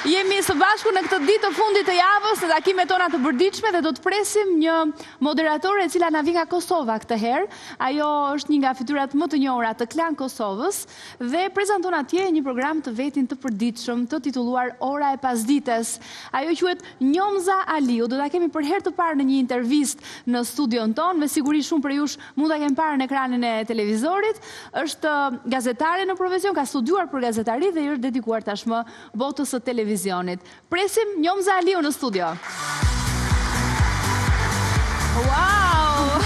Jemi së bashku në këtë ditë të fundit të javës në takimet tona të përditshme dhe do të presim një moderatore e cila na vjen nga Kosova këtë herë. Ajo është një nga fytyrat më të njohura të Klan Kosovës dhe prezanton atje një program të vetin të përditshëm të titulluar Ora e Pasdites. Ajo quhet Njomza Aliu. Do ta kemi për herë të parë në një intervistë në studion ton, me siguri shumë për jush mund ta kemi parë në ekranin e televizorit. Është gazetare në profesion, ka studiuar për gazetari dhe është dedikuar tashmë botës së televizionit. Presim Njomza Aliu në studio. Wow!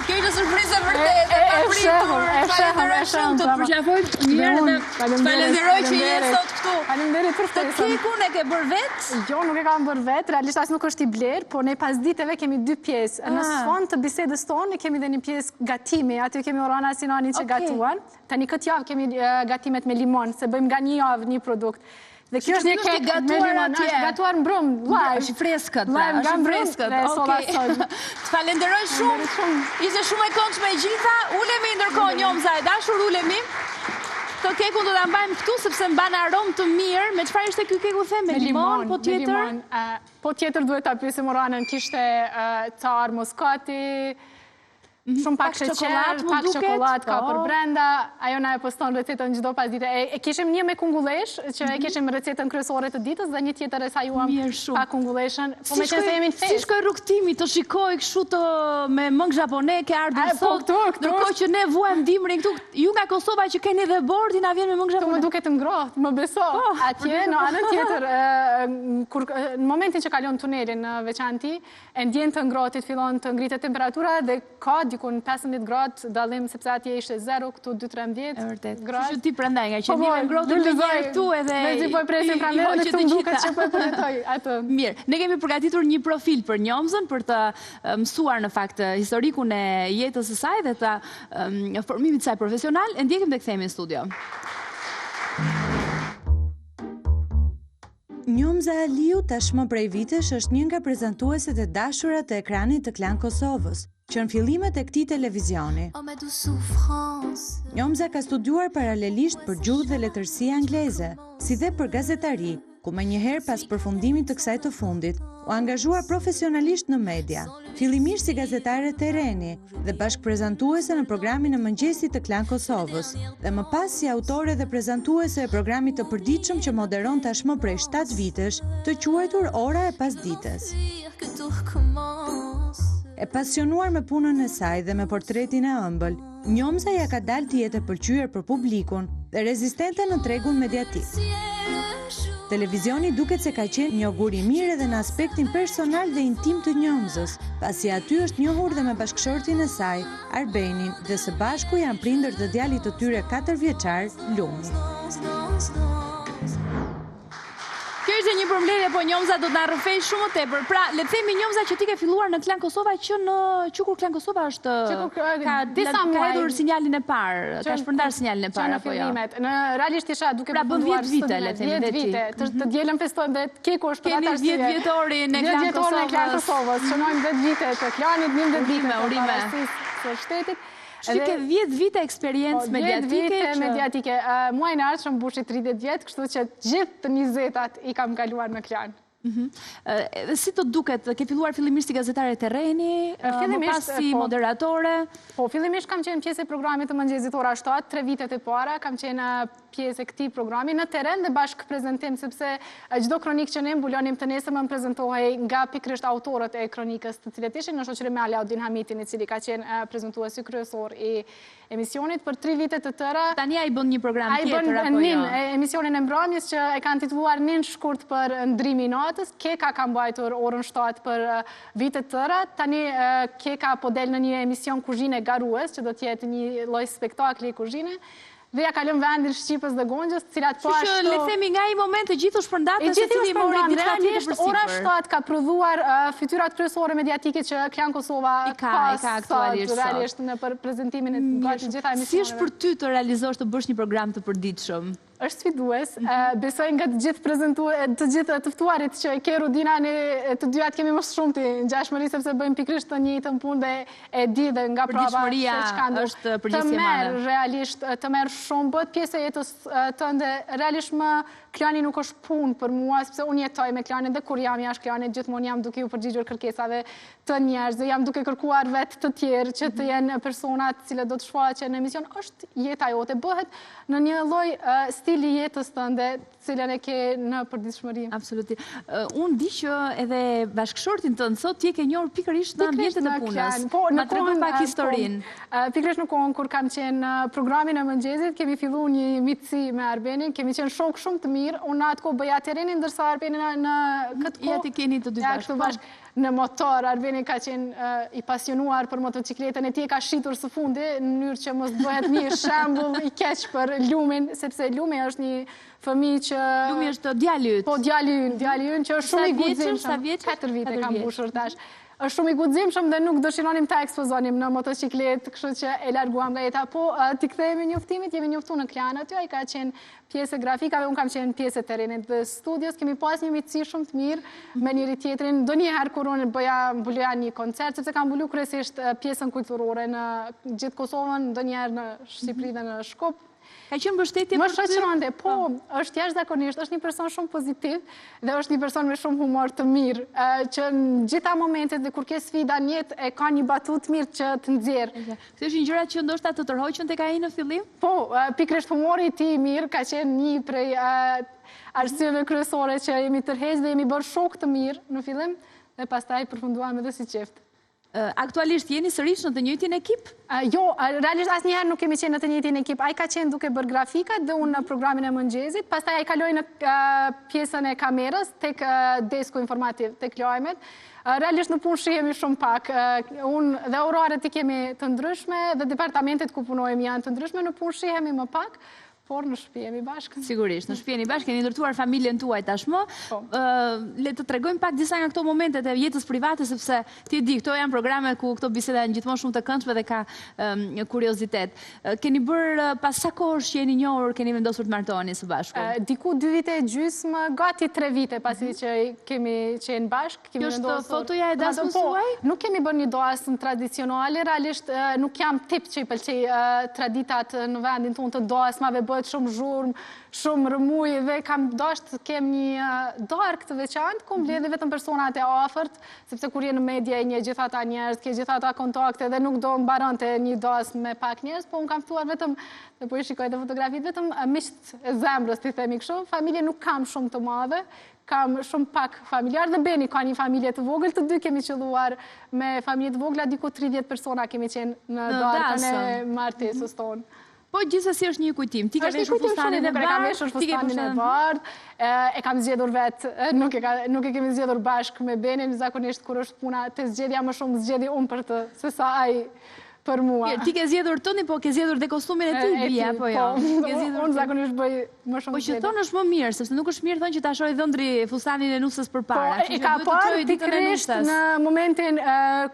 Kjo është surprizë e vërtetë, e papritur. Falenderoj shumë, të të përqafoj mirë dhe falenderoj që je sot këtu. Faleminderit për ftesën. Të kekun e ke bërë vetë? Jo, nuk e kam bërë vetë, realisht as nuk është i blerë, por ne pas ditëve kemi 2 pjesë. Në sfond të bisedës tonë kemi dhe një pjesë gatimi, aty kemi Orana Sinani që gatuan. Tani këtë javë kemi gatimet me limon, se bëjmë nga një javë një produkt. Dhe kjo është një kek me limon, është gatuar në brumë, live. Është freskët, live nga freskët. dhe sola soj. Të falenderoj shumë, ishte shumë e këndshme e gjitha. Ulemi ndërkohë Njomza e dashur, ulemi. Këtë kekun do ta mbajmë këtu sepse mban aromë të mirë. Me çfarë ishte ky keku the? Me limon, po tjetër? Po tjetër duhet ta pyesim Oranën, kishte car moskati, shumë pak sheqer, pak çokoladë ka për brenda. Ajo na e poston recetën çdo pas dite. E kishim një me kungullesh, që e kishim recetën kryesore të ditës dhe një tjetër e sajuam pa kungulleshën. Po me qenë se jemi në festë. Si shkoi rrugtimi, të shikoj kështu të me mëngë japone ke ardhur sot. Ndërkohë që ne vuajmë dimrin këtu, ju nga Kosova që keni dhe bordi na vjen me mëngë japone. Këtu më duket ngrohtë, më beso. Atje në anën tjetër, në momentin që kalon tunelin në veçanti, e ndjen të ngrohtit, fillon të ngritet temperatura dhe ka dikun 15 gradë dallim, sepse atje ishte 0, këtu 2-13 gradë. Që ti prandaj nga që një ngrohtë të njëherë këtu edhe Mezi po e presim pranë dhe këtu më duket që po e përjetoj atë. Mirë, ne kemi përgatitur një profil për Njomzën për të mësuar në fakt historikun e jetës së saj dhe të formimit të saj profesional. E ndjekim dhe kthehemi në studio. Njomza Aliu tashmë prej vitesh është një nga prezantueset e dashura të ekranit të Klan Kosovës, që në fillimet e këtij televizioni. Njomza ka studiuar paralelisht për gjuhë dhe letërsi angleze, si dhe për gazetari, ku menjëherë pas përfundimit të kësaj të fundit, u angazhua profesionalisht në media, fillimisht si gazetare të reni dhe bashkëprezantuese në programin e mëngjesit të Klan Kosovës, dhe më pas si autore dhe prezantuese e programit të përditshëm që moderon tashmë prej 7 vitesh, të quajtur Ora e Pasdites. E pasionuar me punën e saj dhe me portretin e ëmbël, Njomza ja ka dalë të jetë e pëlqyer për publikun dhe rezistente në tregun mediatik. Televizioni duket se ka qenë një augur i mirë edhe në aspektin personal dhe intim të Njomzës, pasi aty është njohur dhe me bashkëshortin e saj, Arbenin, dhe së bashku janë prindër të djalit të tyre 4 vjeçar, Lumi. Kjo ishte një përmbledhje, po Njomza do të na rrëfej shumë më tepër. Pra, le të themi Njomza që ti ke filluar në Klan Kosova që në Qukur Klan Kosova është ka hedhur sinjalin e parë, ka shpërndar sinjalin e parë apo jo? Në realisht isha duke pra bën 10 vite, le të themi 10 vite. Të dielën festojmë dhe keku është për atë arsye. Keni 10 vjetorin e Klan Kosovës. Shënojmë 10 vite të Klanit, 11 vite të parastisë së shtetit. Shty ke 10 vite eksperiencë mediatike. 10 vite mediatike. Muaj në ardhshëm mbushi 30 vjetë, kështu që gjithë të 20-at i kam kaluar në Klan. Si të duket, ke filluar fillimisht si gazetare terreni, më pas si moderatore? Po, fillimisht kam qenë pjesë e programit të mëngjesit ora 7, 3 vitet e para, kam qenë pjesë e këtij programi në terren dhe bashkë prezentim, sepse çdo kronik që ne mbulonim të nesër më prezantohej nga pikërisht autorët e kronikës, të cilët ishin në shoqëri me Alaudin Hamitin, i cili ka qenë prezantuesi kryesor i emisionit për 3 vite të tëra. Tani ai bën një program tjetër apo jo? Emisionin e mbrëmjes që e kanë titulluar Nin shkurt për ndrimin natës. Keka ka mbajtur orën 7 për vite të tëra. Tani Keka po del në një emision kuzhine garues, që do të jetë një lloj spektakli kuzhine. Dhe ja kalëm vendin Shqipës dhe Gongjës, cilat po ashtu... Që le themi nga i moment të gjithë u shpërndatë, se cili mori diçka tjetër për sipër. Ora 7 ka prodhuar fytyrat kryesore mediatike që Klan Kosova ka aktualisht në prezantimin e gjitha emisioneve. Si është për ty të realizosh të bësh një program të përditshëm? është sfidues. Besoj nga të gjithë të ftuarit që ke Rudinën e të dyat kemi më shumë të ngjashmëri sepse bëjmë pikërisht të njëjtën punë dhe e di dhe nga prava se çka është përgjithësi e madhe. Realisht të merr shumë, bëhet pjesë e jetës tënde. Realisht më klani nuk është punë për mua sepse unë jetoj me klanin dhe kur jam jashtë klanit gjithmonë jam duke u përgjigjur kërkesave të njerëzve, jam duke kërkuar vetë të tjerë që të jenë personat cilët do të shfaqen në emision. Është jeta jote, bëhet në një lloj stili jetës tënde, cilën e ke në përditshmëri. Absolutisht. Unë di që edhe bashkëshortin tënd sot ti e ke njohur pikërisht në ambientet e punës. Ma tregon pak historinë. Pikërisht në kohën kur kam qenë në programin e mëngjesit, kemi filluar një miqësi me Arbenin, kemi qenë shok shumë të mirë. Unë atë kohë bëja terrenin ndërsa Arbeni në këtë kohë. Ja ti keni të dy bashkë. Në motor, Arbeni ka qenë i pasionuar për motocikletën e ti e ka shitur së fundi në mënyrë që mos bëhet një shembull i keq për Lumin, sepse Lumi është një fëmijë që... Lumi është djali yt. Po, djali yt që është shumë i guximshëm. Sa vjeç? 4 vite kam mbushur tash. Është shumë i guximshëm dhe nuk dëshironim ta ekspozonim në motocikletë, kështu që e larguam nga jeta. Po, ti kthehemi njoftimit, jemi njoftuar në Klan aty, ai ka qenë pjesë e grafikave, unë kam qenë pjesë e terrenit dhe studios, kemi pas një miqësi shumë të mirë me njëri tjetrin. Ndonjëherë kur unë mbuloja një koncert, sepse kam mbuluar kryesisht pjesën kulturore në gjithë Kosovën, ndonjëherë në Shqipëri dhe në Shkup. Ka qenë mbështetje për ty? Më shoqëronte, po, është jashtëzakonisht, është një person shumë pozitiv dhe është një person me shumë humor të mirë, që në gjitha momentet dhe kur ke sfida në jetë e ka një batutë mirë që të nxjerrë. Këtë është një gjëra që ndoshta të tërhoqën tek ai në fillim? Po, pikërisht humori i tij i mirë ka qenë një prej arsyeve kryesore që jemi tërheqë dhe jemi bërë shok të mirë në fillim dhe pastaj përfunduam edhe si qeftë. Aktualisht jeni sërish në të njëjtin ekip? Jo, realisht asnjëherë nuk kemi qenë në të njëjtin ekip. Ai ka qenë duke bërë grafikat dhe unë në programin e mëngjesit. Pastaj ai kaloi në pjesën e kamerës tek desku informativ, tek lajmet. Realisht në punë shihemi shumë pak. Unë dhe oraret i kemi të ndryshme dhe departamentet ku punojmë janë të ndryshme. Në punë shihemi më pak. Por në shtëpi jemi bashkë. Sigurisht, në shtëpi jemi bashkë, keni ndërtuar familjen tuaj tashmë. Le të tregojmë pak disa nga këto momentet e jetës private, sepse ti di, këto janë programe ku këto biseda janë gjithmonë shumë të këndshme dhe ka kuriozitet. Keni bërë pas sa kohësh që jeni njohur, keni vendosur të martoheni së bashku? Diku 2 vite e gjysmë, gati 3 vite pasi që kemi qenë bashkë. Kjo është fotoja e dasmës suaj? Nuk kemi bërë një dasmë tradicionale, realisht nuk jam tip që i pëlqej traditat në vendin tonë të dasmave, shumë zhurmë, shumë rëmuj dhe kam dashur të kem një darkë të veçantë, ku mbledh vetëm personat e afërt, sepse kur je në media e një gjithë ata njerëz, ke gjithë ata kontakte dhe nuk do mbaronte një dasmë me pak njerëz, po unë kam ftuar vetëm, dhe po i shikoj të fotografitë, vetëm miqt e zemrës, ti themi kështu. Familje nuk kam shumë të madhe, kam shumë pak familjar dhe Beni ka një familje të vogël, të dy kemi qelluar me familje të vogla, diku 30 persona kemi qenë në darkën e martesës tonë. Po gjithsesi është një kujtim. Ti ke veshur fustanin e bardhë, e kam zgjedhur vetë, nuk e kemi zgjedhur bashkë me Benin, zakonisht kur është puna të zgjedhja më shumë zgjedhi unë për të, se sa ai për mua. Ti ke zgjedhur tëndin, po ke zgjedhur dhe kostumin e tij, bia, po jo. Unë zakonisht bëj më shumë. Po që thonë është më mirë, sepse nuk është mirë thonë që ta shohë dhëndri fustanin e nusës përpara. Po, e ka parë pikërisht në momentin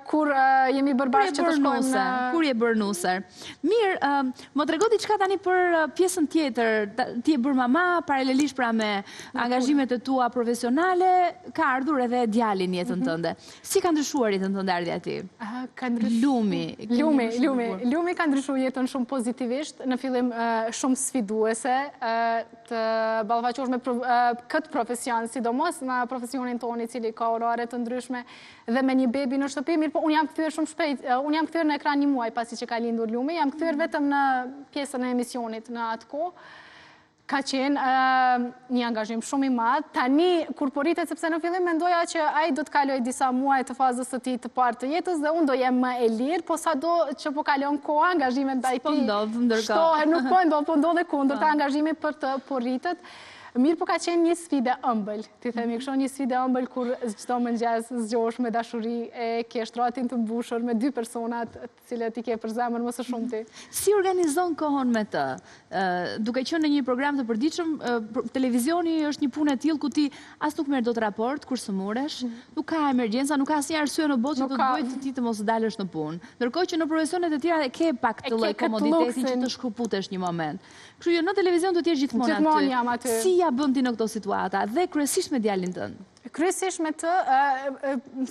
kur jemi bërë bashkë që të shkojmë në... Kur je bërë nusër. Mirë, më trego diçka tani për pjesën tjetër. Ti e bërë mama, paralelisht pra me angazhimet e tua profesionale, ka ardhur edhe djalin jetën tënde. Si ka ndryshuar jetën tënde ardhja ti? Lumi ka ndryshuar jetën shumë pozitivisht, në fillim shumë sfiduese, të ballafaqohesh me këtë profesion, sidomos në profesionin tonë i cili ka orare të ndryshme dhe me një bebi në shtëpi, mirë po unë jam kthyer shumë shpejt, unë jam kthyer në ekran një muaj pasi që ka lindur Lumi, jam kthyer vetëm në pjesën e emisionit në atë kohë. Ka qenë një angazhim shumë i madh. Tani, kur po rritet, sepse në fillim mendoja që ai do të kaloj disa muaj të fazës së tij të parë të jetës dhe unë do jem më e lirë, po sado që po kalon koha, angazhimet ndaj tij shtohen, nuk po ndodh, po ndodh e kundërta, angazhimi për të po rritet. Mirë, po ka qenë një sfide ëmbël. Ti themi kështu, një sfide ëmbël kur çdo mëngjes zgjohesh me dashuri, ke shtratin të mbushur me dy personat të cilët i ke për zemër më së shumti. Si organizon kohën me të? Duke qenë në një program të përditshëm, televizioni është një punë e tillë ku ti as nuk merr dot raport kur sëmuresh, nuk ka emergjenca, nuk ka asnjë arsye në botë që të bëjë ti të mos dalësh në punë. Ndërkohë që në profesionet e tjera e ke pak të lloj komoditeti që të shkëputesh një moment. Kështu që në televizion do të jesh gjithmonë aty. Si ja bën ti në këto situata dhe kryesisht me djalin tënd? Kryesisht me të,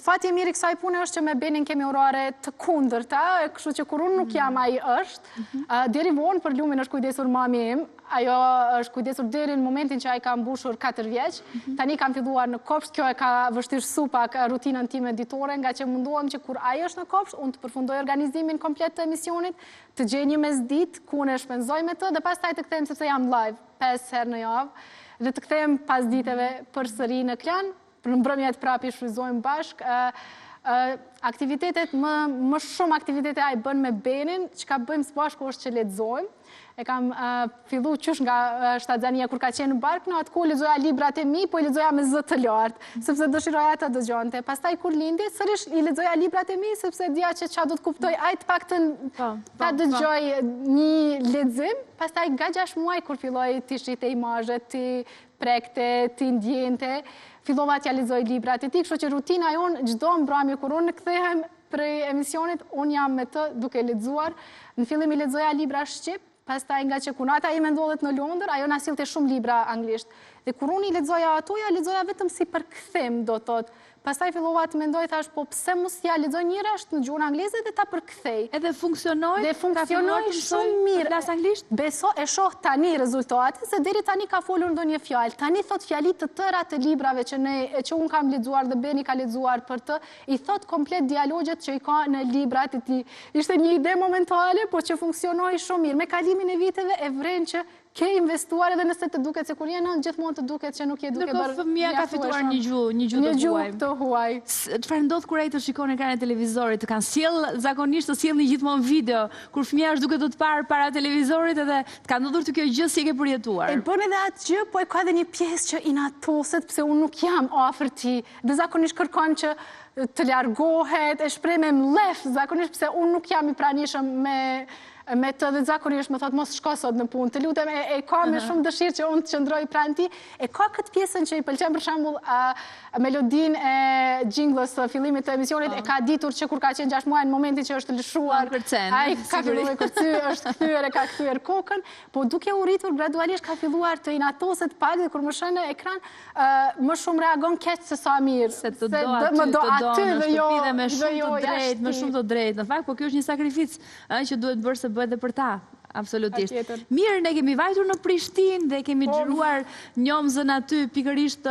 fati e mirë i kësaj pune është që me Benin kemi orare të kundërta, kështu që kur unë nuk jam ai është, deri vonë për lumin është kujdesur mami im, ajo është kujdesur deri në momentin që ai ka mbushur 4 vjeç. Tani kam filluar në kopsht, kjo e ka vështirësu pak rutinën time ditore, nga që munduam që kur ai është në kopsht, unë të përfundoj organizimin komplet të emisionit, të gjej një mesditë ku unë e shpenzoj me të, dhe pastaj të kthehem sepse jam live 5 herë në javë, dhe të kthehem pas diteve përsëri në Klan. Në mbrëmjet prapi shfryzojmë bashkë. Aktivitetet, më shumë aktivitete ai bën me Benin, që ka bëjmë së bashku është që lexojmë. E kam fillu qysh nga Shtazania kur ka qenë në bark, në atë ku lexoja librat e mi, po i lexoja me zë të lartë, sepse dëshiroja ta dëgjonte. Pastaj kur lindi, sërish i lexoja librat e mi, sepse dija që çfarë do të kuptoj ai të paktën ta dëgjoj një lexim. Pastaj nga 6 muaj kur filloi të shite imazhet, të prekte, të ndjente, fillova t'ja lexoj librat e tij, kështu që rutina jon çdo mbrëmje kur unë kthehem prej emisionit, unë jam me të duke lexuar. Në fillim i lexoja libra shqip, pastaj nga që kunata ime ndodhet në Londër, ajo na sillte shumë libra anglisht. Dhe kur unë i lexoja ato, ja lexoja vetëm si përkthim, do thotë. Pastaj fillova të mendoj, thash, po pse mos ja lexoj një resht në gjuhën angleze dhe ta përkthej. Edhe funksionoi? Dhe funksionoi shumë mirë. Flas anglisht? Beso e shoh tani rezultatin, se deri tani ka folur ndonjë fjalë. Tani thot fjali të tëra të librave që unë kam lexuar dhe Beni ka lexuar për të, i thot komplet dialogjet që i ka në librat e tij. Ishte një ide momentale, po që funksionoi shumë mirë. Me kalimin e viteve e vren që ke investuar edhe nëse të duket se kur je nën gjithmonë të duket që nuk je duke bërë. Ndërkohë fëmia ka fituar një gjuhë të huaj. Çfarë ndodh kur ai të shikon ekranin e televizorit? Të kanë zakonisht të sjellni gjithmonë video kur fëmia është duke të parë para televizorit edhe të ka ndodhur të kjo gjë si e ke përjetuar? E bën edhe atë gjë, po e ka edhe një pjesë që inatoset pse unë nuk jam afër tij. Dhe zakonisht kërkon që të largohet, e shpreh me mlef, zakonisht pse unë nuk jam i pranishëm me të dhe zakonisht më thotë mos shko sot në punë, të lutem, e ka me shumë dëshirë që unë të qëndroj pranë ti, e ka këtë pjesën që i pëlqen për shembull melodin e jinglës të fillimit të emisionit, e ka ditur që kur ka qenë 6 muaj në momentin që është lëshuar, ai ka filluar kërcy, është kthyer, e ka kthyer kokën, po duke u rritur gradualisht ka filluar të inatoset pak dhe kur më shën në ekran, më shumë reagon keq se sa mirë, se të do aty dhe jo me shumë të drejtë. Në fakt, po kjo është një sakrificë që duhet bërë se bëhet dhe për ta. Absolutisht. Mirë, ne kemi vajtur në Prishtinë dhe kemi xhiruar njomzën aty pikërisht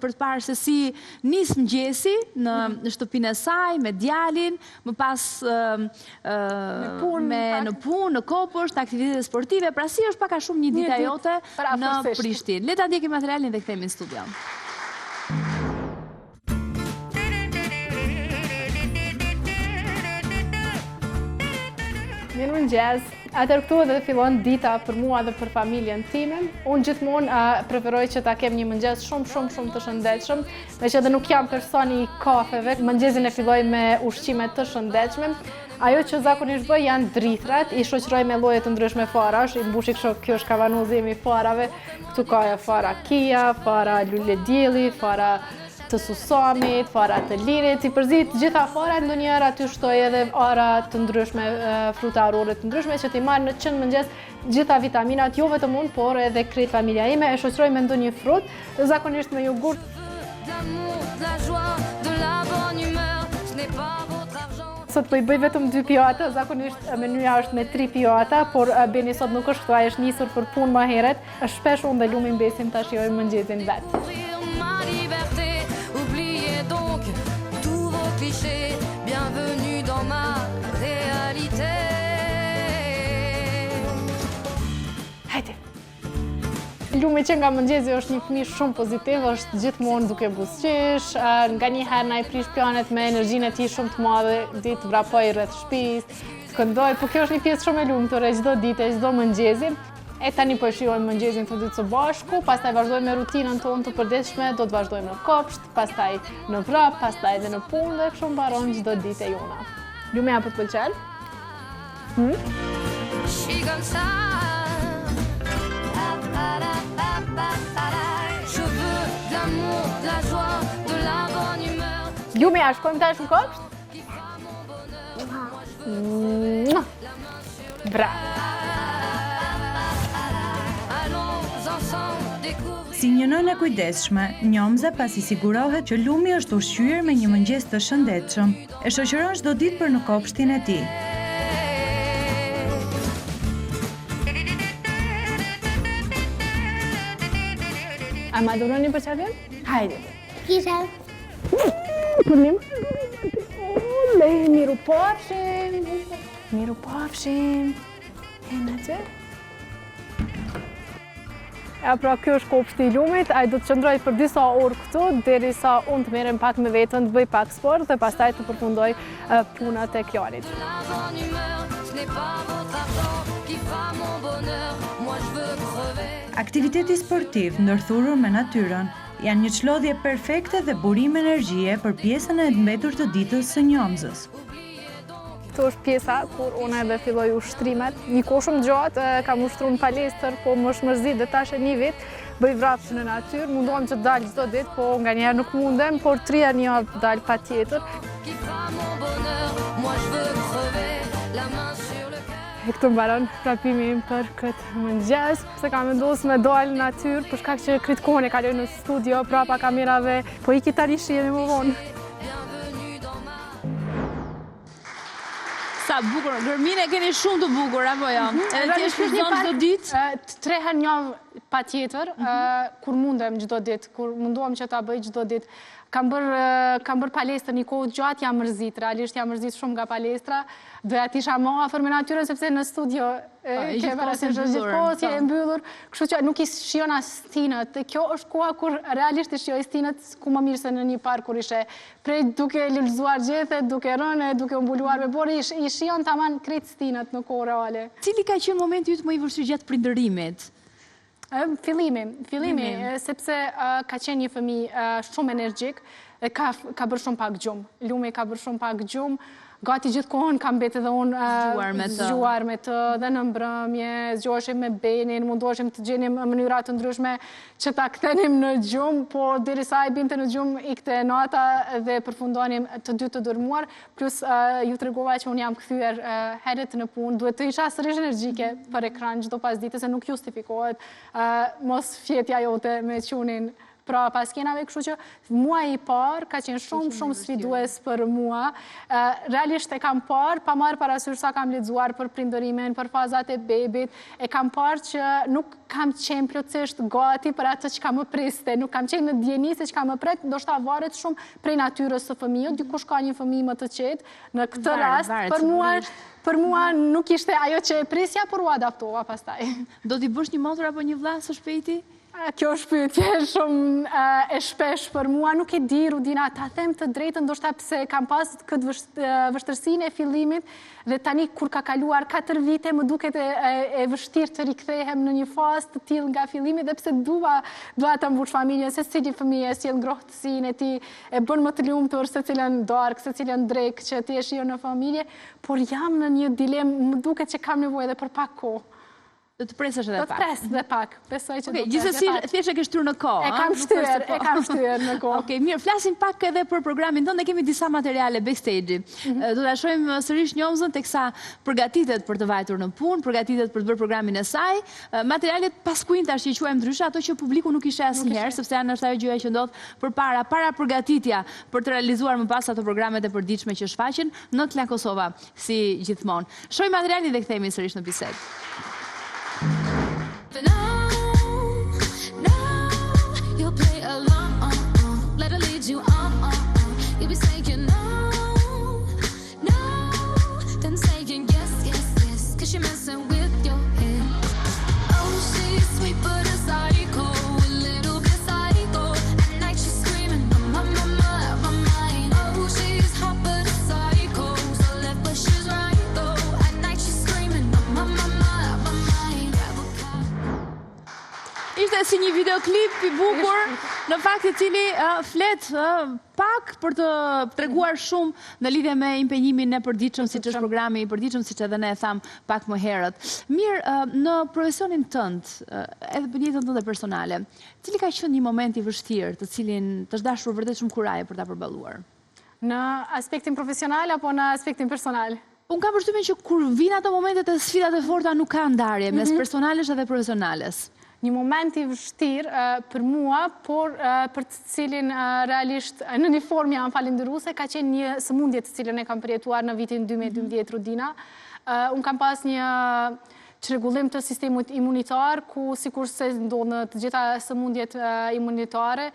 për të parë se si nis mëngjesi në shtëpinë e saj me djalin, më pas në punë, në kopësht, aktivitete sportive. Pra si është pak a shumë një dita jote në Prishtinë. Le ta ndjekim materialin dhe kthehemi në studio. Mirë mëngjes. Atëherë këtu edhe fillon dita për mua dhe për familjen time. Unë gjithmonë preferoj që ta kem një mëngjes shumë të shëndetshëm, me që edhe nuk jam personi i kafeve. Mëngjesin e filloj me ushqime të shëndetshme. Ajo që zakonisht bëj janë drithrat, i shoqëroj me lloje të ndryshme farash, i mbushi kjo është kavanozimi i farave. Këtu ka fara kia, fara lule dielli, fara të susamit, fara të lirit, si përzit gjitha fara, ndonjëherë aty shtoj edhe ara të ndryshme, fruta arore të ndryshme, që t'i marrë në qënë mëngjes gjitha vitaminat, jo vetëm unë, por edhe krejt familja ime, e shoqëroj me ndonjë frut, zakonisht me jogurt. Sot po i bëj vetëm 2 pjata, zakonisht menuja është me 3 pjata, por Beni sot nuk është këtu, ai është nisur për punë më herët, shpesh unë dhe lumin besim ta shijoj mëngjesin vetë. Bienvenue dans ma réalité. Hajde. Lumi që nga mëngjesi është një fëmijë shumë pozitiv, është gjithmonë duke buzëqish, nganjëherë na i prish planet me energjinë e tij shumë të madhe, ditë vrapoj rreth shtëpisë, këndoj, por kjo është një pjesë shumë e lumtur çdo ditë, çdo mëngjesi. E tani po shijojmë mëngjesin të dytë së bashku, pastaj vazhdojmë me rutinën tonë të përditshme, do të vazhdojmë në kopsht, pastaj në vrap, pastaj edhe në punë dhe kështu mbaron çdo ditë e jona. Lume apo të pëlqen? Je suis comme ça. Je veux de l'amour, de la joie, de la bonne humeur. Lume, a shkojmë tash në kopsht? Bravo. Si një nënë e kujdesshme, Njomza pasi sigurohet që Lumi është ushqyer me një mëngjes të shëndetshëm, e shoqëron çdo ditë për në kopshtin e tij. A ma duroni për çfarë? Hajde. Kisha. Punim. Ole, miru pafshim. Miru pafshim. E në që? Ja, pra kjo është kopshti i Lumit, ai do të qëndroj për disa orë këtu, derisa unë të merrem pak me veten, të bëj pak sport dhe pastaj të përfundoj punat e Kjarit. Aktiviteti sportiv ndërthurur me natyrën janë një çlodhje perfekte dhe burim energjie për pjesën e mbetur të ditës së Njomzës. Këtu është pjesa kur unë edhe filloj ushtrimet. Një kohë shumë gjatë, kam ushtruar në palestër, po më është mërzit dhe tash e një vit, bëj vrapshin në natyrë, mundohem që të dalë çdo ditë, po nganjëherë nuk mundem, por 3 herë në javë dal patjetër. E këtu mbaron prapimi im për këtë mëngjes, se kam vendosur me dalë në natyrë, për shkak që këtë kohën e kaloj në studio, prapa kamerave, po iki tani shihemi më vonë. Sa bukur, Gërmine keni shumë të bukur, apo jo? Edhe ti është shpizon çdo ditë? 3 herë në javë patjetër, kur mundem çdo ditë, kur mundohem që ta bëj çdo ditë. Kam bërë palestër një kohë gjatë, jam mërzit, realisht jam mërzit shumë nga palestra. Doja t'isha më afër me natyrën sepse në studio gjithkohës je e mbyllur, kështu që nuk i shijon as stinët. Kjo është koha kur realisht i shijoj stinët ku më mirë se në një park kur ishe prej duke lulëzuar gjethet, duke rënë, duke u mbuluar me borë, i shijon tamam krejt stinët në kohë reale. Cili ka qenë momenti yt më i vështirë gjatë prindërimit? Fillimi, sepse ka qenë një fëmijë shumë energjik, ka bërë shumë pak gjumë. Lumi ka bërë shumë pak gjumë, gati gjithkohën kam betë edhe unë zgjuar me të dhe në mbrëmje, zgjoheshim me benin, mundoheshim të gjenim mënyra të ndryshme që ta kthenim në gjumë, po derisa i binte në gjumë ikte nata dhe përfundonim të dy të dërmuar, plus ju tregova që unë jam kthyer herët në punë, duhet të isha sërish energjike për ekran çdo pas dite, se nuk justifikohet mos fjetja jote me qunin pra pas kenave, kështu që muaj i parë ka qenë shumë sfidues për mua. Realisht e kam parë, pa marrë parasysh sa kam lexuar për prindërimin, për fazat e bebit, e kam parë që nuk kam qenë plotësisht gati për atë që ka më priste, nuk kam qenë në djeni se që ka më pret, ndoshta varet shumë prej natyrës së fëmijës, dikush ka një fëmijë më të qetë, në këtë rast, për mua nuk ishte ajo që e prisja, por u adaptova pastaj. Do t'i bësh një motor apo një vlla së shpejti? Kjo është pyetje shumë e shpesh për mua, nuk e di Rudina, ta them të drejtën, ndoshta pse kam pas këtë vështirësinë e fillimit dhe tani kur ka kaluar 4 vite më duket e vështirë të rikthehem në një fazë të tillë nga fillimi dhe pse dua ta mbush familjen, se cili fëmijë sjell ngrohtësinë e tij, e bën më të lumtur secilën darkë, secilën drekë që ti e shijon në familje, por jam në një dilemë, më duket që kam nevojë edhe për pak kohë. Do të presësh edhe pak. Do të pres dhe pak. Besoj që do të pres. Gjithsesi thjesht e ke shtyr në kohë. E kam shtyr në kohë. Okej, mirë, flasim pak edhe për programin tonë, ne kemi disa materiale backstage. Do ta shohim sërish Njomzën teksa përgatitet për të vajtur në punë, përgatitet për të bërë programin e saj. Materialet paskuin tash i quajmë ndryshe, ato që publiku nuk ishte asnjëherë, sepse janë është ajo gjëja që ndodh përpara përgatitja për të realizuar më pas ato programet e përditshme që shfaqen në Klan Kosova, si gjithmonë. Shohim materialin dhe kthehemi sërish në bisedë. No, you'll play along, let her lead you on, you'll be saying no, then saying yes, cause you're messing with your head. Oh, she's sweet but a psycho, a little bit psycho, at night she's screaming, my mind. Oh, she's hot but a psycho, so left but she's right though, at night she's screaming, my mind. një videoklip i bukur, në fakt i cili flet pak për të treguar shumë në lidhje me impenjimin e përditshëm, siç është programi i përditshëm, siç edhe ne tham pak më herët. Mirë, në profesionin tënd, edhe për jetën tënde personale, cili ka qenë një moment i vështirë, të cilin të është dashur vërtet shumë kuraje për ta përballuar? Në aspektin profesional apo në aspektin personal? Unë kam përshtypjen që kur vinë ato momentet e sfidat e forta nuk ka ndarje mes personales edhe profesionales. Një moment i vështirë për mua, por për të cilin realisht në një formë jam falendëruese, ka qenë një sëmundje të cilën e kam përjetuar në vitin 2012 Rudina. Unë kam pas një çrregullim të sistemit imunitar, ku sikur se ndodh në të gjitha sëmundjet imunitare,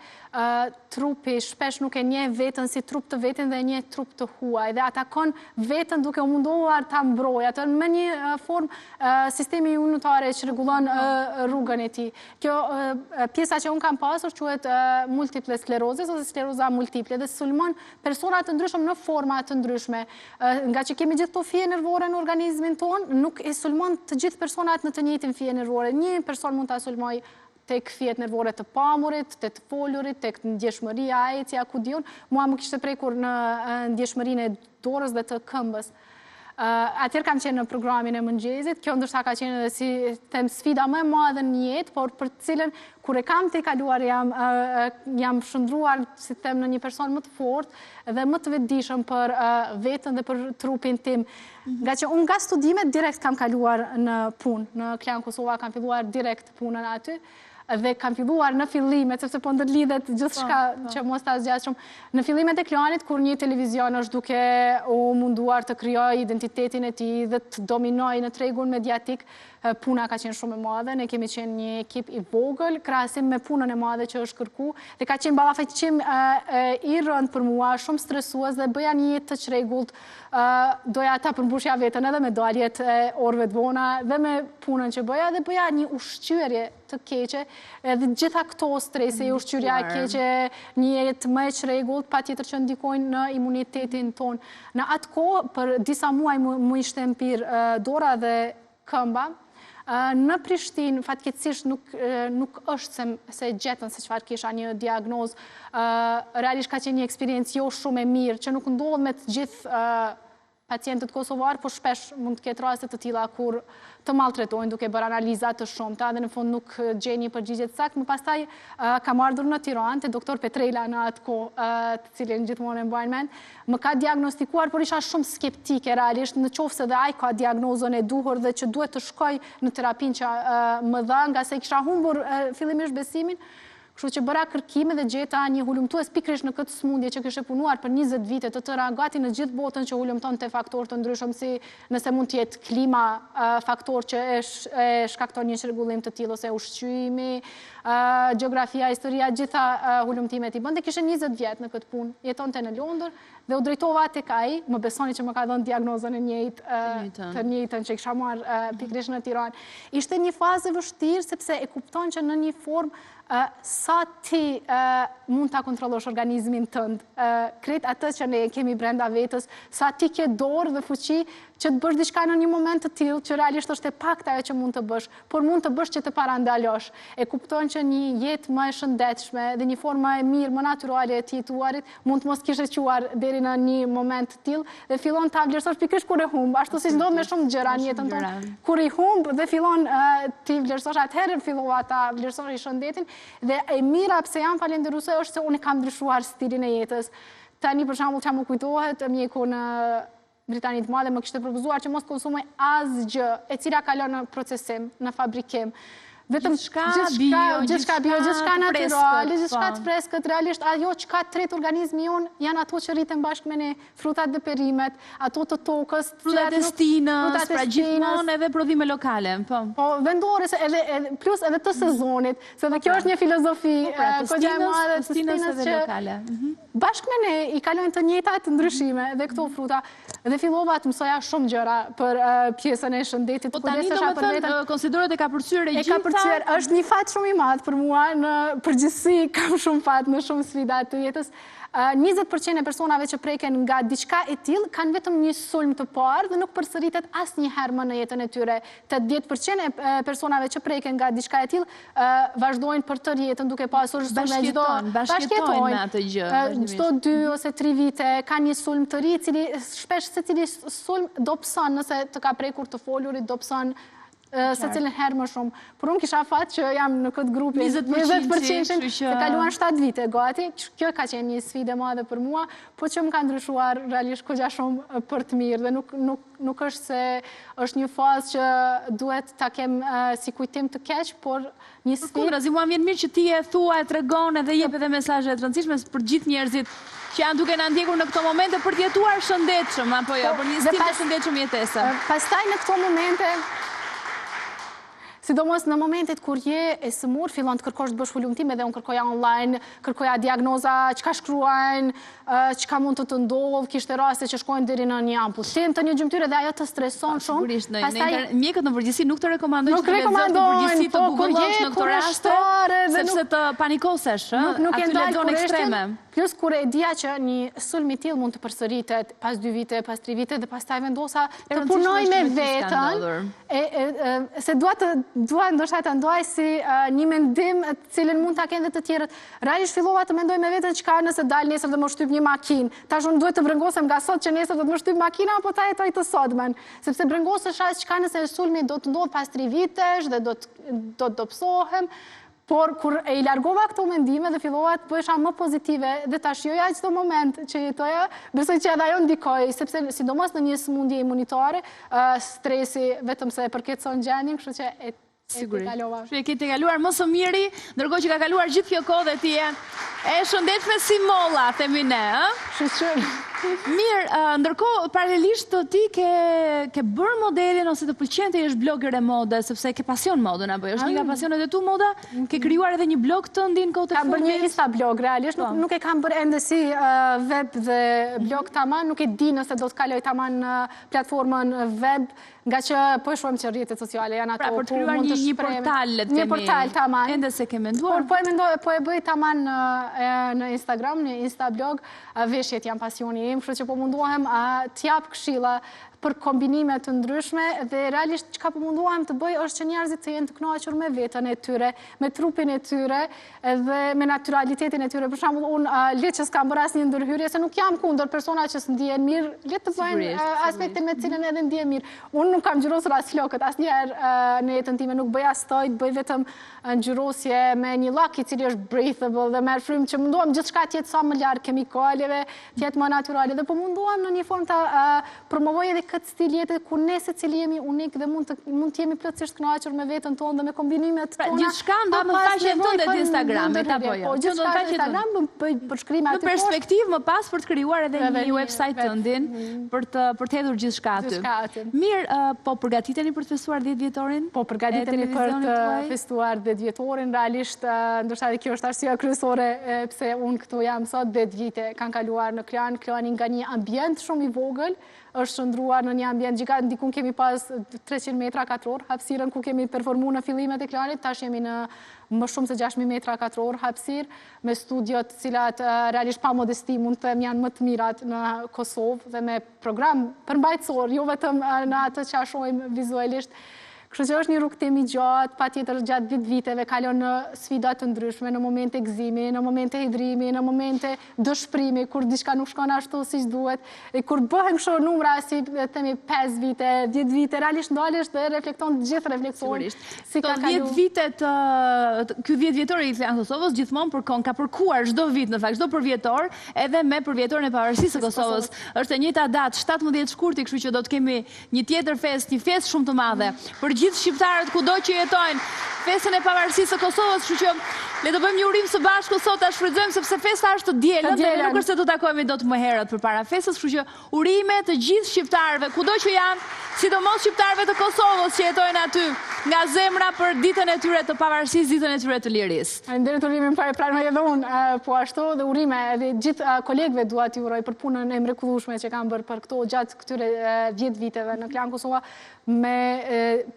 trupi shpesh nuk e njeh veten si trup të veten dhe e njeh trup të huaj dhe atakon veten duke u munduar ta mbrojë atë me një formë sistemi imunitar që rregullon rrugën e tij. Kjo pjesa që un kam pasur quhet multiple sklerozis ose skleroza multiple dhe sulmon persona të ndryshëm në forma të ndryshme. Nga që kemi gjithë këto fije nervore në organizmin ton, nuk e sulmon të gjithë personat në të njëjtin fije nervore. Një person mund ta sulmoj tek fijet nervore të pamurit, të folurit, tek ndjeshmëria, ecja, ku diun. Mua më kishte prekur në ndjeshmërinë e dorës dhe të këmbës. Atëherë kam qenë në programin e mëngjesit. Kjo ndoshta ka qenë edhe si them sfida më e madhe në jetë, por për të cilën kur e kam të kaluar jam shndruar, si them, në një person më të fortë dhe më të vetëdijshëm për veten dhe për trupin tim. Nga që unë nga studimet direkt kam kaluar në punë. Në Klan Kosova kam filluar direkt punën aty. Dhe kam filluar në fillimet, sepse po ndërlidhet gjithçka që mos ta zgjat shumë. Në fillimet e Klanit, kur një televizion është duke u munduar të krijojë identitetin e tij dhe të dominojë në tregun mediatik, puna ka qenë shumë e madhe. Ne kemi qenë një ekip i vogël krahasim me punën e madhe që është kërku dhe ka qenë ballafaqim i rënd për mua, shumë stresues dhe bëja një jetë të çrregullt. Doja ta përmbushja veten edhe me daljet e orëve të vona dhe me punën që bëja dhe bëja një ushqyerje të keqe edhe gjitha këto strese, ushqyerja e keqe, një jetë më e çrregullt, patjetër që ndikojnë në imunitetin ton. Në atë kohë për disa muaj më ishte mpir dora dhe këmba. Në Prishtinë, fatkeqësisht nuk është se gjetën se çfarë kisha një diagnozë. Realisht ka qenë një eksperiencë jo shumë e mirë, që nuk ndodh me të gjithë pacientët kosovar, por shpesh mund të ketë raste të tilla kur të maltretojnë duke bërë analiza të shumta dhe në fund nuk gjejnë një përgjigje të saktë. Më pastaj kam ardhur në Tiranë te doktor Petrela në atë kohë, të cilin gjithmonë e mbajnë mend. Më ka diagnostikuar, por isha shumë skeptike realisht në qoftë se dhe ai ka diagnozën e duhur dhe që duhet të shkoj në terapinë që më dha, nga se kisha humbur fillimisht besimin. Kështu që bëra kërkime dhe gjeta një hulumtues pikërisht në këtë sëmundje që kishte punuar për 20 vite të tëra gati në gjithë botën që hulumton te faktorë të ndryshëm, si nëse mund të jetë klima faktor që e shkakton një çrregullim të tillë, ose ushqymi, gjeografia, historia, gjitha hulumtimet i bën. Dhe kishte 20 vjet në këtë punë, jetonte në Londër dhe u drejtova tek ai, më besoni që më ka dhënë diagnozën e njëjtë, të njëjtën që kisha marrë pikërisht në Tiranë. Ishte një fazë e vështirë sepse e kupton që në një formë sa ti mund ta kontrollosh organizmin tënd, krejt atë që ne kemi brenda vetës, sa ti ke dorë dhe fuqi që të bësh diçka në një moment të tillë që realisht është e pakta ajo që mund të bësh, por mund të bësh që të parandalosh. E kupton që një jetë më e shëndetshme dhe një formë më e mirë, më natyrale e të jetuarit mund të mos kishe quar deri në një moment të tillë dhe fillon ta vlerësosh pikërisht kur e humb, ashtu si ndodh me shumë gjëra në jetën tonë. Kur i humb dhe fillon ti vlerësosh, atëherë fillova ta vlerësoj shëndetin dhe e mira pse jam falendëruese është se unë kam ndryshuar stilin e jetës. Tani për shembull çam më kujtohet mjeku në Britaninë të Madhe më kishte propozuar që mos konsumoj asgjë e cila kalon në procesim, në fabrikim. Vetëm gjithçka bio, gjithçka natyrale, gjithçka të freskët, realisht ajo çka tret organizmi jon janë ato që rriten bashkë me ne, frutat dhe perimet, ato të tokës, frutat e stinës, pra gjithmonë edhe prodhime lokale, po. Po vendore edhe plus edhe të sezonit, se dhe kjo është një filozofi goxha e madhe të stinës edhe lokale. Bashkë me ne i kalojnë të njëjtat ndryshime dhe këto fruta dhe fillova të mësoja shumë gjëra për pjesën e shëndetit. Po tani domethënë konsiderohet e ka përcyer gjitha Qërë, është një fat shumë i madh për mua, në përgjithësi kam shumë fat në shumë sfida të jetës. 20% e personave që preken nga diçka e tillë kanë vetëm një sulm të parë dhe nuk përsëritet asnjëherë më në jetën e tyre. 80% e personave që preken nga diçka e tillë vazhdojnë për tërë jetën duke pasur bashkëjetojnë me atë gjë. Çdo 2 ose 3 vite kanë një sulm të ri, i cili shpesh secili sulm dobëson nëse të ka prekur të folurit, dobëson se cilën herë më shumë. Por unë kisha fat që jam në këtë grupi 20% se kaluan 7 vite gati. Kjo ka qenë një sfidë e madhe për mua, po që më ka ndryshuar realisht kogja shumë për të mirë dhe nuk është se është një fazë që duhet ta kem si kujtim të keq, por një sfidë. Kundrazi, mua vjen mirë që ti e thua, e tregon edhe jep edhe mesazhe të rëndësishme për gjithë njerëzit që janë duke na ndjekur në këto momente për të jetuar shëndetshëm apo jo, për një stil të shëndetshëm jetese. Pastaj në këto momente sidomos në momentet kur je e sëmur, fillon të kërkosh të bësh hulumtime dhe unë kërkoja online, kërkoja diagnoza, çka shkruajnë, çka mund të ndodhë, kishte raste që shkojnë deri në një amputim të një gjymtyre dhe ajo të streson shumë. Sigurisht, mjekët në përgjithësi nuk të rekomandojnë që të lexosh në përgjithësi të googollosh në këto raste, sepse të panikosesh, aty lexon ekstreme. Plus kur e dija që një sulm i tillë mund të përsëritet pas 2 vite, pas 3 vite dhe pastaj vendosa të punoj me veten, se dua ndoshta ta ndaj si një mendim të cilën mund ta kenë dhe të tjerët. Realisht fillova të mendoj me veten çka nëse dal nesër dhe më shtyp një makinë. Tash unë duhet të brengosem nga sot që nesër do të më shtyp makina apo ta jetoj të sotmen. Sepse brengosesh as çka nëse sulmi do të ndodh pas 3 vitesh dhe do të dobësohem. Por kur e i largova këto mendime dhe fillova të bëhesha më pozitive dhe ta shijoja çdo moment që jetoja, besoj që edhe ajo ndikoi, sepse sidomos në një sëmundje imunitare, stresi vetëm se përkeçon gjendjen, kështu që sigurisht. E ke kaluar më së miri, ndërkohë që ka kaluar gjithë kjo kohë dhe ti e shëndetshme si molla, themi ne, ëh? Mirë, ndërkohë paralelisht ti ke bërë modelin ose të pëlqen të jesh blogger e mode, sepse ke pasion modën apo është një nga pasionet e tu moda? Ke krijuar edhe një blog të ndin kohë të fundit? Kam bërë një Insta blog realisht, nuk e kam bërë ende si web dhe blog tamam, nuk e di nëse do të kaloj tamam në platformën web, nga që po e shohim që rrjetet sociale janë ato ku mund të shprehemi. Një portal, le të themi. Një portal tamam. Ende se ke menduar. Po e bëj tamam në Instagram, në Insta blog, veshjet janë pasioni im, kështu që po mundohem të jap këshilla për kombinime të ndryshme dhe realisht çka po mundohem të bëj është që njerëzit të jenë të kënaqur me veten e tyre, me trupin e tyre dhe me naturalitetin e tyre. Për shembull, unë le që s'kam bërë asnjë ndërhyrje, se nuk jam kundër persona që s'ndjehen mirë, le të bëjnë aspektin me cilën edhe ndihen mirë. Unë nuk kam ngjyrosur as flokët, asnjëherë në jetën time nuk bëj as stoj, bëj vetëm ngjyrosje me një llak i cili është breathable dhe merr frymë që mundohem gjithçka të jetë sa më larg kemikaleve, të jetë më natyrale dhe po mundohem në një formë ta promovoj edhe këtë stil jete ku ne secili jemi unik dhe mund të jemi plotësisht kënaqur me veten tonë dhe me kombinimet tona. Gjithçka ndodh në faqen tënde të Instagramit apo jo? Po gjithçka në Instagram për shkrim aty. Në perspektivë më pas për të krijuar edhe një website tëndin për të hedhur gjithçka aty. Mirë, po përgatiteni për të festuar 10 vjetorin? Po përgatiteni për të festuar 10 vjetorin, realisht ndoshta edhe kjo është arsyeja kryesore pse unë këtu jam sot. 10 vite kanë kaluar në Klani nga një ambient shumë i vogël, është shndruar në një ambient gjigant, dikun kemi pas 300 metra katror hapësirën ku kemi performuar në fillimet e Klanit, tash jemi në më shumë se 6.000 metra katror hapësirë, me studiot cilat realisht pa modesti mund të janë më të mirat në Kosovë dhe me program përmbajtësor, jo vetëm në atë që shohim vizualisht. Kështu që është një rrugtim i gjatë, patjetër gjatë 10 viteve kalon në sfida të ndryshme, në momente gëzimi, në momente hidrimi, në momente dëshprimi, kur diçka nuk shkon ashtu siç duhet, e kur bëhen kështu numra si themi 5 vite, 10 vite, realisht ndalesh dhe reflekton të gjithë reflektorin. Si ka kaluar 10 vitet, ky 10 vjetori i Kosovës gjithmonë ka përkuar çdo vit në fakt, çdo përvjetor, edhe me përvjetorin e pavarësisë së Kosovës. Është e njëjta datë, 17 shkurti, kështu që do të kemi një tjetër festë, një festë shumë të madhe për gjithë shqiptarët kudo që jetojnë, festën e pavarësisë së Kosovës, kështu që le të bëjmë një urim së bashku sot ta shfrytëzojmë sepse festa është të dielën dhe nuk është se do takohemi dot më herët përpara festës, kështu që urime të gjithë shqiptarëve kudo që janë sidomos shqiptarëve të Kosovës që jetojnë aty, nga zemra për ditën e tyre të pavarësisë, ditën e tyre të lirisë. Faleminderit urimin pranoj edhe unë, po ashtu dhe urime edhe gjithë kolegëve dua t'ju uroj për punën e mrekullueshme që kanë bërë për këto gjatë këtyre 10 viteve në Klan Kosova, me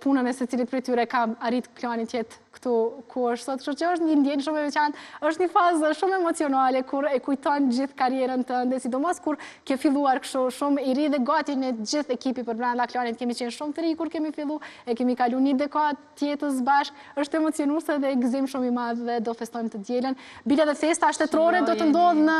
punën e secilit prej tyre kam arrit klani të jetë këtu ku është sot, kështu që është një ndjenjë shumë e veçantë, është një fazë shumë emocionale kur e kujton gjithë karrierën tënde, sidomos kur ke filluar kështu shumë i ri dhe gati në gjithë ekipi për brenda klanit kemi qenë shumë të ri kur kemi filluar, e kemi kaluar një dekadë tjetës bashkë, është emocionuese dhe gëzim shumë i madh dhe do festojmë të dielën. Bile dhe festa shtetërore do të ndodhë në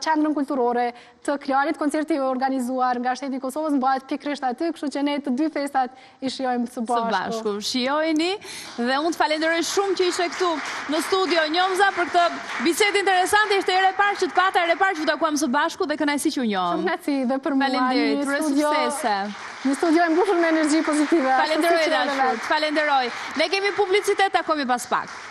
qendrën kulturore të Klanit, koncerti organizuar nga shteti i Kosovës mbahet pikërisht aty, kështu që ne të dy festat i shijojmë së bashku. Shijojeni dhe unë të falenderoj shumë që ishe këtu në studio Njomza për këtë bisedë interesante, ishte ere parë që të pata, ere parë që të takuam së bashku dhe kënaqësi që u njohëm. Shumë kënaqësi dhe për mua. Falenderit, një studio e mbushur me energji pozitive. Falenderoj, falenderoj. Ne kemi publicitet, takojmë pas pak.